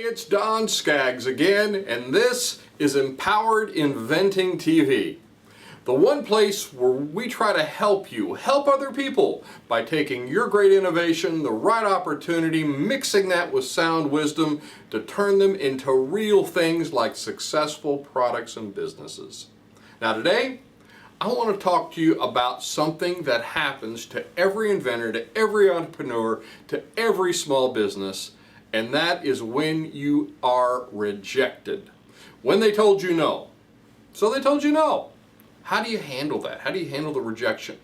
it's Don Skaggs again, and this is Empowered Inventing TV. The one place where we try to help you, help other people by taking your great innovation, the right opportunity, mixing that with sound wisdom to turn them into real things like successful products and businesses. Now today, I want to talk to you about something that happens to every inventor, to every entrepreneur, to every small business, and that is when you are rejected. When they told you no. So they told you no. How do you handle that? How do you handle the rejection?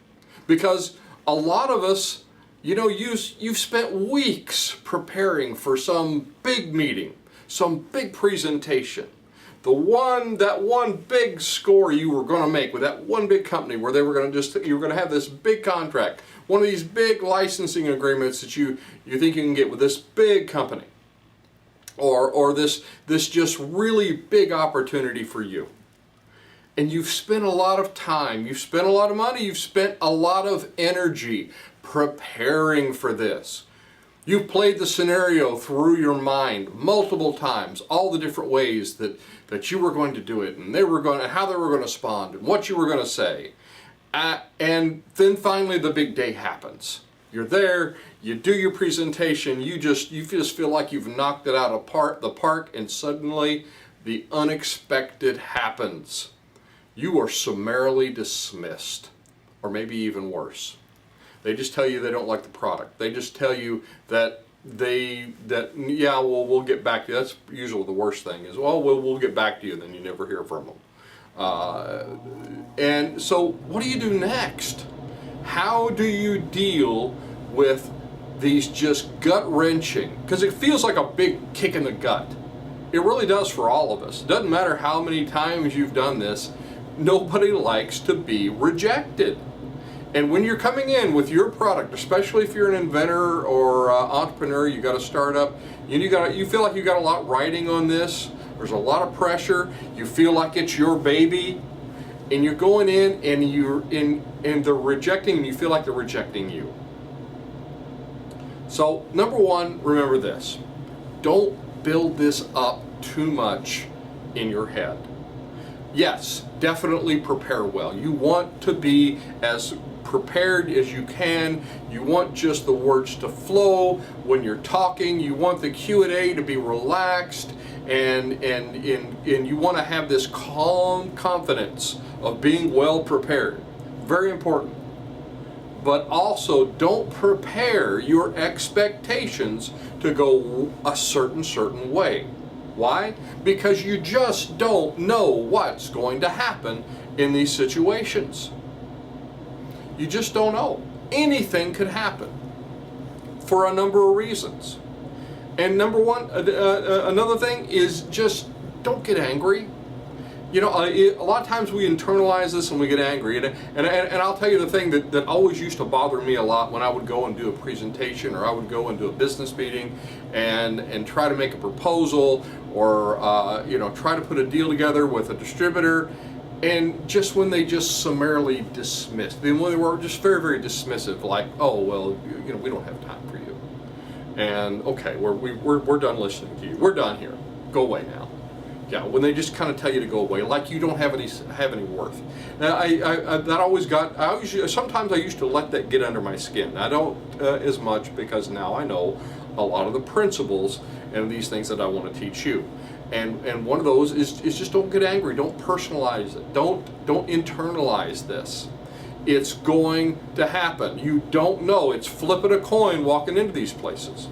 Because a lot of us, you've spent weeks preparing for some big meeting, some big presentation. That one big score you were going to make with that one big company where you were going to have this big contract, one of these big licensing agreements that you think you can get with this big company, or this just really big opportunity for you. And you've spent a lot of time, you've spent a lot of money, you've spent a lot of energy preparing for this. You've played the scenario through your mind multiple times, all the different ways that you were going to do it, and how they were going to respond, and what you were going to say. And then finally the big day happens. You're there, you do your presentation, you just feel like you've knocked it out of the park, and suddenly the unexpected happens. You are summarily dismissed, or maybe even worse. They just tell you they don't like the product. They just tell you that we'll get back to you. That's usually the worst thing is, we'll get back to you, and then you never hear from them. And so what do you do next? How do you deal with these just gut-wrenching, because it feels like a big kick in the gut. It really does for all of us. It doesn't matter how many times you've done this, nobody likes to be rejected. And when you're coming in with your product, especially if you're an inventor or entrepreneur, you got a startup, you feel like you got a lot riding on this. There's a lot of pressure. You feel like it's your baby, and you're going in and they're rejecting, and you feel like they're rejecting you. So number one, remember this: don't build this up too much in your head. Yes, definitely prepare well. You want to be as prepared as you can. You want just the words to flow when you're talking. You want the Q&A to be relaxed, and you want to have this calm confidence of being well prepared. Very important. But also don't prepare your expectations to go a certain way. Why? Because you just don't know what's going to happen in these situations. You just don't know. Anything could happen for a number of reasons. And number one, another thing is just don't get angry. A lot of times we internalize this and we get angry. And I'll tell you the thing that always used to bother me a lot when I would go and do a presentation, or I would go and do a business meeting and try to make a proposal, or try to put a deal together with a distributor, and just when they just summarily dismissed, when they were just very, very dismissive, like, oh, well, we don't have time for you, and okay, we're done listening to you, we're done here, go away now. Yeah, when they just kind of tell you to go away, like you don't have any worth. Now, sometimes I used to let that get under my skin. I don't as much, because now I know a lot of the principles and these things that I want to teach you. And one of those is just don't get angry. Don't personalize it. Don't internalize this. It's going to happen. You don't know. It's flipping a coin walking into these places.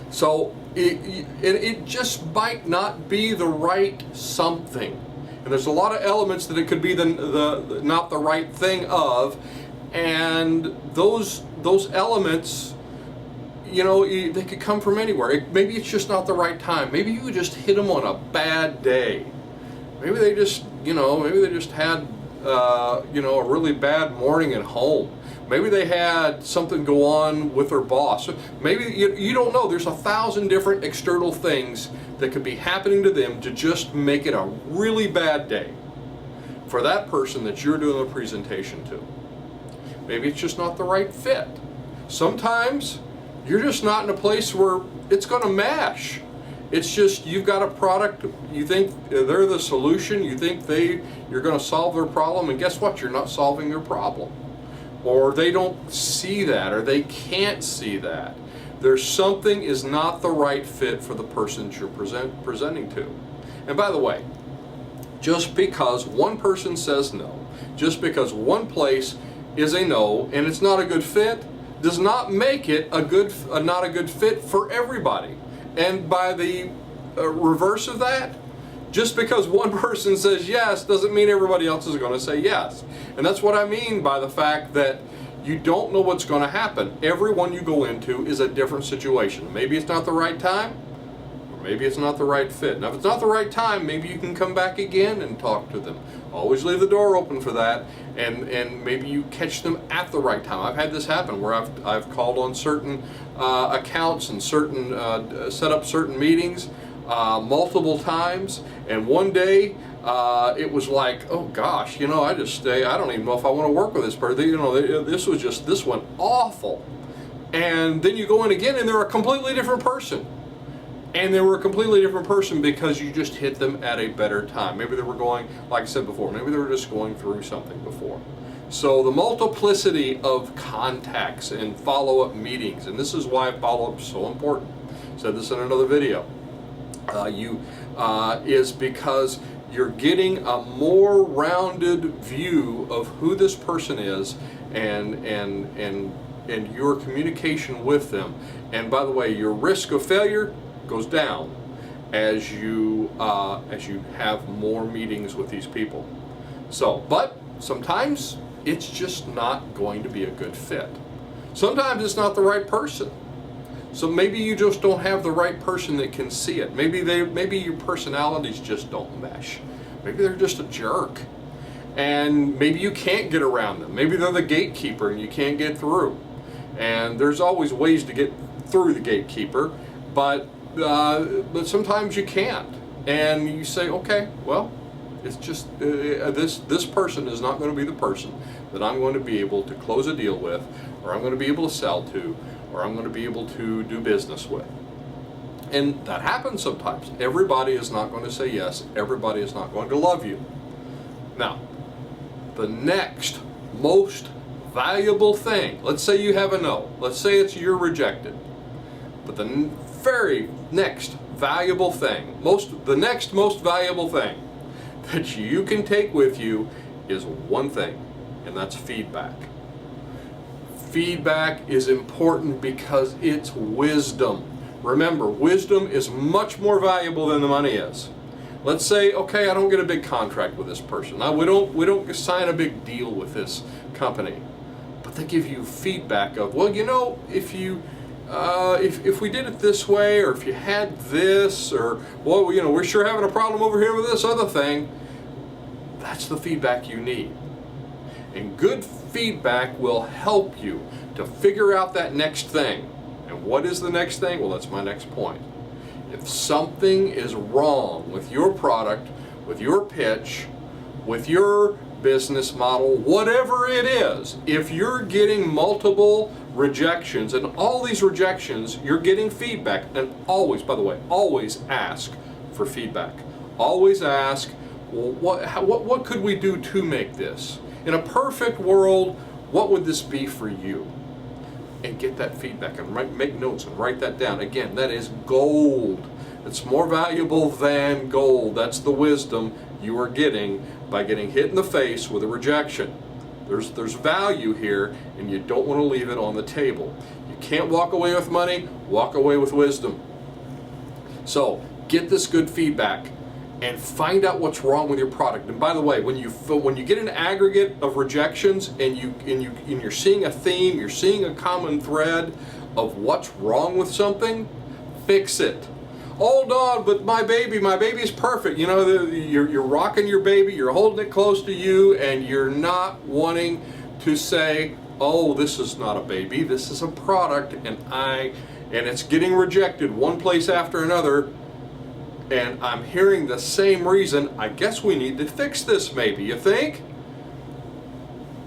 So it just might not be the right something. And there's a lot of elements that it could be the not the right thing of. And those elements, they could come from anywhere. Maybe it's just not the right time. Maybe you just hit them on a bad day. Maybe they just had a really bad morning at home. Maybe they had something go on with their boss. Maybe you don't know. There's 1,000 different external things that could be happening to them to just make it a really bad day for that person that you're doing a presentation to. Maybe it's just not the right fit. Sometimes you're just not in a place where it's going to mesh. It's just you've got a product, you think they're the solution, you think you're going to solve their problem, and guess what? You're not solving their problem. Or they don't see that, or they can't see that. There's something is not the right fit for the person you're presenting to. And by the way, just because one person says no, just because one place is a no and it's not a good fit, does not make it not a good fit for everybody. And by the reverse of that, just because one person says yes doesn't mean everybody else is going to say yes. And that's what I mean by the fact that you don't know what's going to happen. Everyone you go into is a different situation. Maybe it's not the right time, or maybe it's not the right fit. Now, if it's not the right time, maybe you can come back again and talk to them. Always leave the door open for that, and maybe you catch them at the right time. I've had this happen where I've called on certain accounts and set up certain meetings multiple times, and one day it was like, oh gosh, I don't even know if I want to work with this person. This went awful. And then you go in again and they're a completely different person. And they were a completely different person because you just hit them at a better time. Maybe they were going, like I said before, maybe they were just going through something before. So the multiplicity of contacts and follow-up meetings, and this is why follow-up is so important. I said this in another video. Is because you're getting a more rounded view of who this person is and your communication with them. And by the way, your risk of failure goes down as you have more meetings with these people. But sometimes it's just not going to be a good fit. Sometimes it's not the right person. So maybe you just don't have the right person that can see it. Maybe your personalities just don't mesh. Maybe they're just a jerk. And maybe you can't get around them. Maybe they're the gatekeeper and you can't get through. And there's always ways to get through the gatekeeper, but sometimes you can't. And you say, okay, well, it's just this person is not going to be the person that I'm going to be able to close a deal with, or I'm going to be able to sell to, or I'm going to be able to do business with. And that happens sometimes. Everybody is not going to say yes. Everybody is not going to love you. Now, the next most valuable thing, let's say you have a no. Let's say you're rejected. But the very next valuable thing, the next most valuable thing that you can take with you is one thing, and that's feedback. Feedback is important because it's wisdom. Remember, wisdom is much more valuable than the money is. Let's say, okay, I don't get a big contract with this person. We don't sign a big deal with this company, but they give you feedback of, well, if we did it this way, or if you had this, or well, we're sure having a problem over here with this other thing. That's the feedback you need. And good feedback will help you to figure out that next thing. And what is the next thing? Well, that's my next point. If something is wrong with your product, with your pitch, with your business model, whatever it is, if you're getting multiple rejections, and all these rejections, you're getting feedback, and always, by the way, always ask for feedback. Always ask, well, what could we do to make this? In a perfect world, what would this be for you? And get that feedback and make notes and write that down. Again, that is gold. It's more valuable than gold. That's the wisdom you are getting by getting hit in the face with a rejection. There's value here, and you don't want to leave it on the table. You can't walk away with money, walk away with wisdom. So get this good feedback and find out what's wrong with your product. And by the way, when you get an aggregate of rejections and you're seeing a theme, you're seeing a common thread of what's wrong with something, fix it. Oh, Don, but my baby's perfect. You're rocking your baby, you're holding it close to you, and you're not wanting to say, oh, this is not a baby, this is a product, and it's getting rejected one place after another. And I'm hearing the same reason. I guess we need to fix this, maybe. You think?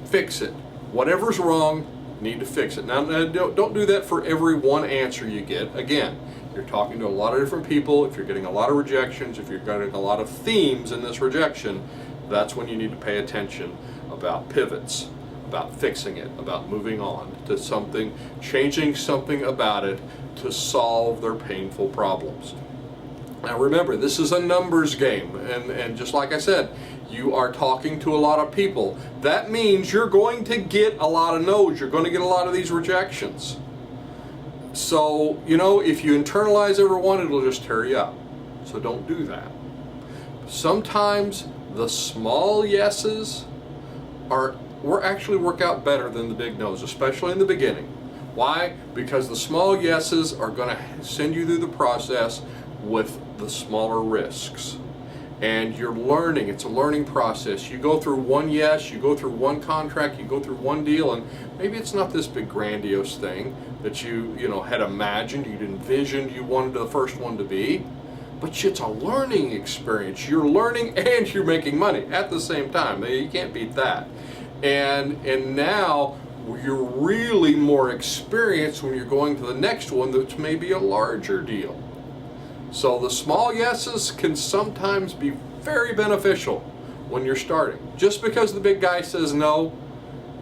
Fix it. Whatever's wrong, need to fix it. Now, don't do that for every one answer you get. Again, you're talking to a lot of different people, if you're getting a lot of rejections, if you're getting a lot of themes in this rejection, that's when you need to pay attention about pivots, about fixing it, about moving on to something, changing something about it to solve their painful problems. Now remember, this is a numbers game, and just like I said, you are talking to a lot of people. That means you're going to get a lot of no's, you're going to get a lot of these rejections. So, you know, if you internalize every one, it'll just tear you up. So don't do that. Sometimes the small yeses actually work out better than the big no's, especially in the beginning. Why? Because the small yeses are going to send you through the process with the smaller risks. And you're learning, it's a learning process. You go through one yes, you go through one contract, you go through one deal, and maybe it's not this big grandiose thing that you had imagined, you'd envisioned you wanted the first one to be, but it's a learning experience. You're learning and you're making money at the same time. You can't beat that. And now you're really more experienced when you're going to the next one that's maybe a larger deal. So the small yeses can sometimes be very beneficial when you're starting. Just because the big guy says no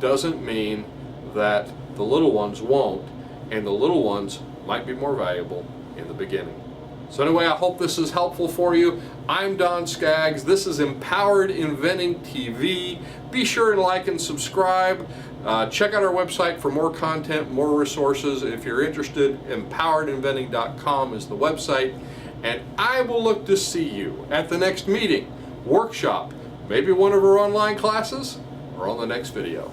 doesn't mean that the little ones won't, and the little ones might be more valuable in the beginning. So anyway, I hope this is helpful for you. I'm Don Skaggs. This is Empowered Inventing TV. Be sure to like and subscribe. Check out our website for more content, more resources. If you're interested, empoweredinventing.com is the website. And I will look to see you at the next meeting, workshop, maybe one of our online classes, or on the next video.